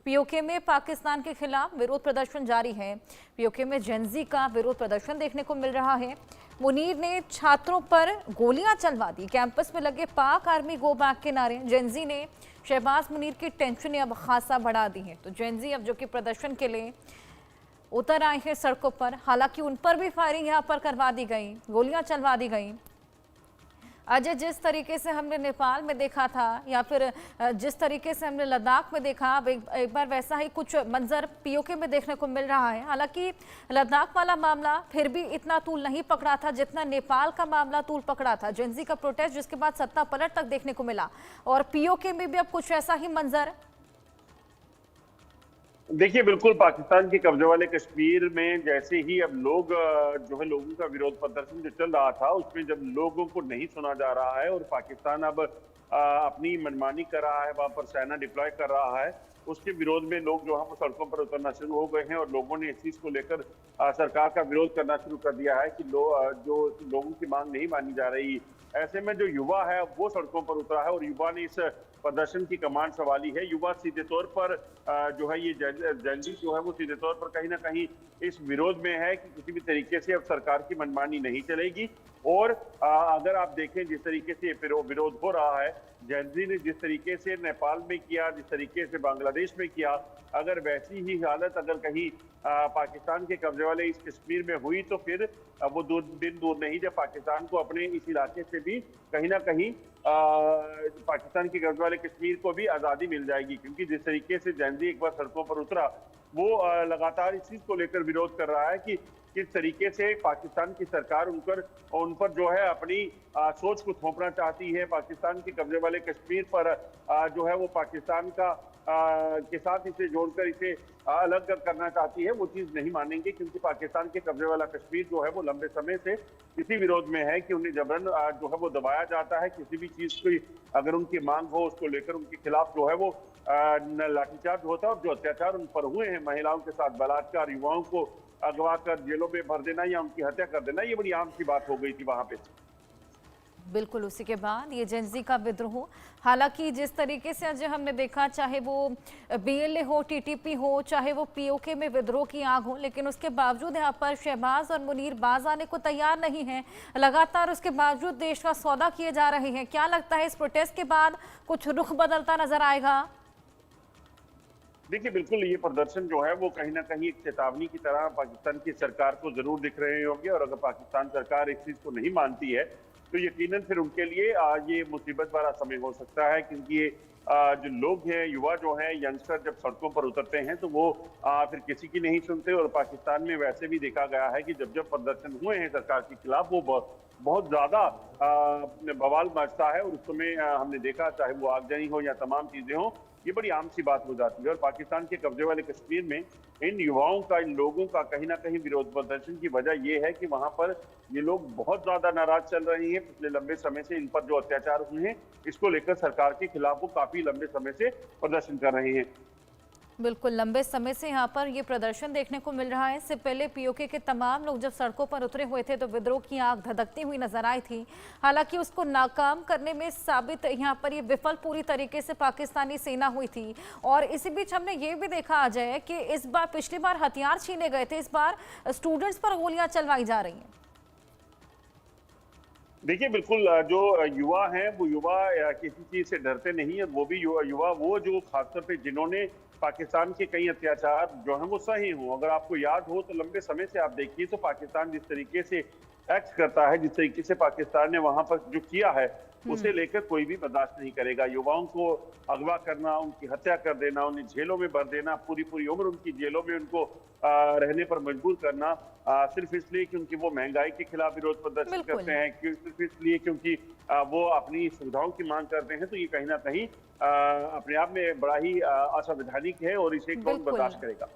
PoK में पाकिस्तान के खिलाफ विरोध प्रदर्शन जारी है। पीओके में जेनजी का विरोध प्रदर्शन देखने को मिल रहा है। मुनीर ने छात्रों पर गोलियां चलवा दी। कैंपस में लगे पाक आर्मी गो बैक के नारे। जेनजी ने शहबाज मुनीर की टेंशन अब खासा बढ़ा दी है। तो जेनजी अब जो कि प्रदर्शन के लिए उतर आए हैं सड़कों पर। हालांकि उन पर भी फायरिंग यहाँ पर करवा दी गई, गोलियां चलवा दी गई। अजय, जिस तरीके से हमने नेपाल में देखा था या फिर जिस तरीके से हमने लद्दाख में देखा, अब एक बार वैसा ही कुछ मंजर पीओके में देखने को मिल रहा है। हालांकि लद्दाख वाला मामला फिर भी इतना तूल नहीं पकड़ा था जितना नेपाल का मामला तूल पकड़ा था। जेनजी का प्रोटेस्ट जिसके बाद सत्ता पलट तक देखने को मिला, और पीओके में भी अब कुछ ऐसा ही मंजर। देखिए, बिल्कुल पाकिस्तान के कब्जे वाले कश्मीर में जैसे ही अब लोग जो है लोगों का विरोध प्रदर्शन जो चल रहा था, उसमें जब लोगों को नहीं सुना जा रहा है और पाकिस्तान अब अपनी मनमानी कर रहा है, वहां पर सेना डिप्लॉय कर रहा है, उसके विरोध में लोग जो है वो सड़कों पर उतरना शुरू हो गए हैं और लोगों ने इस चीज को लेकर सरकार का विरोध करना शुरू कर दिया है कि जो लोगों की मांग नहीं मानी जा रही। ऐसे में जो युवा है वो सड़कों पर उतरा है और युवा ने इस प्रदर्शन की कमान संभाली है। युवा सीधे तौर पर जो है ये जेनजी जो है वो सीधे तौर पर कहीं ना कहीं इस विरोध में है कि किसी भी तरीके से अब सरकार की मनमानी नहीं चलेगी। और अगर आप देखें जिस तरीके से विरोध हो रहा है, जेनजी ने जिस तरीके से नेपाल में किया, जिस तरीके से बांग्लादेश में किया, अगर वैसी ही हालत अगर कहीं पाकिस्तान के कब्जे वाले इस कश्मीर में हुई तो फिर वो दिन दूर नहीं जब पाकिस्तान को अपने इस इलाके से भी कहीं ना कहीं पाकिस्तान के कब्जे वाले कश्मीर को भी आज़ादी मिल जाएगी। क्योंकि जिस तरीके से जेनजी एक बार सड़कों पर उतरा, वो लगातार इस चीज को लेकर विरोध कर रहा है कि किस तरीके से पाकिस्तान की सरकार उन पर जो है अपनी सोच को थोपना चाहती है। पाकिस्तान के कब्जे वाले कश्मीर पर जो है वो पाकिस्तान का के साथ इसे जोड़कर इसे अलग करना चाहती है। वो चीज नहीं मानेंगे क्योंकि पाकिस्तान के कब्जे वाला कश्मीर जो है वो लंबे समय से इसी विरोध में है कि उन्हें जबरन जो है वो दबाया जाता है। किसी भी चीज की अगर उनकी मांग हो, उसको लेकर उनके खिलाफ जो है वो लाठीचार्ज होता है। और जो अत्याचार उन पर हुए हैं, महिलाओं के साथ बलात्कार, युवाओं को अगवा कर जेलों में भर देना या उनकी हत्या कर देना, ये बड़ी आम सी बात हो गई थी वहां पे। बिल्कुल, उसी के बाद ये जेनजी का विद्रोह। हालांकि जिस तरीके से अजय हमने देखा, चाहे वो बीएलए हो, टीटीपी हो, चाहे वो पीओके में विद्रोह की आग हो, लेकिन उसके बावजूद यहाँ पर शहबाज और मुनीर बाज आने को तैयार नहीं है। लगातार उसके बावजूद देश का सौदा किए जा रहे हैं। क्या लगता है इस प्रोटेस्ट के बाद कुछ रुख बदलता नजर आएगा? देखिए, बिल्कुल ये प्रदर्शन जो है वो कहीं ना कहीं एक चेतावनी की तरह पाकिस्तान की सरकार को जरूर दिख रहे होंगे। और अगर पाकिस्तान सरकार इस चीज को नहीं मानती है तो यकीनन फिर उनके लिए ये मुसीबत वाला समय हो सकता है। क्योंकि ये जो लोग हैं, युवा जो हैं, यंगस्टर जब सड़कों पर उतरते हैं तो वो फिर किसी की नहीं सुनते। और पाकिस्तान में वैसे भी देखा गया है कि जब जब प्रदर्शन हुए हैं सरकार के खिलाफ, वो बहुत ज्यादा बवाल मचता है। और उस समय हमने देखा, चाहे वो आगजनी हो या तमाम चीजें हो, ये बड़ी आम सी बात हो जाती है। और पाकिस्तान के कब्जे वाले कश्मीर में इन युवाओं का, इन लोगों का कहीं ना कहीं विरोध प्रदर्शन की वजह ये है कि वहां पर ये लोग बहुत ज्यादा नाराज चल रहे हैं। पिछले लंबे समय से इन पर जो अत्याचार हुए हैं, इसको लेकर सरकार के खिलाफ वो काफी लंबे समय से प्रदर्शन कर रहे हैं। बिल्कुल, लंबे समय से यहाँ पर ये प्रदर्शन देखने को मिल रहा है। इससे पहले पीओके के तमाम लोग जब सड़कों पर उतरे हुए थे तो विद्रोह की आग धधकती हुई नजर आई थी। हालांकि उसको नाकाम करने में साबित यहाँ पर ये विफल पूरी तरीके से पाकिस्तानी सेना हुई थी। और इसी बीच हमने ये भी देखा अजय कि इस बार, पिछली बार हथियार छीने गए थे, इस बार स्टूडेंट्स पर गोलियां चलवाई जा रही हैं। देखिए, बिल्कुल जो युवा हैं वो युवा किसी चीज से डरते नहीं है। वो भी युवा वो जो खासतौर पे जिन्होंने पाकिस्तान के कई अत्याचार जो हैं वो सहे हों। अगर आपको याद हो तो लंबे समय से आप देखिए तो पाकिस्तान जिस तरीके से एक्ट करता है, जिस तरीके से पाकिस्तान ने वहां पर जो किया है, उसे लेकर कोई भी बर्दाश्त नहीं करेगा। युवाओं को अगवा करना, उनकी हत्या कर देना, उन्हें जेलों में भर देना, पूरी पूरी उम्र उनकी जेलों में उनको रहने पर मजबूर करना, सिर्फ इसलिए क्योंकि वो महंगाई के खिलाफ विरोध प्रदर्शन करते हैं, सिर्फ इसलिए क्योंकि वो अपनी सुविधाओं की मांग करते हैं, तो ये कहीं ना कहीं अपने आप में बड़ा ही असंवैधानिक है और इसे कौन बर्दाश्त करेगा।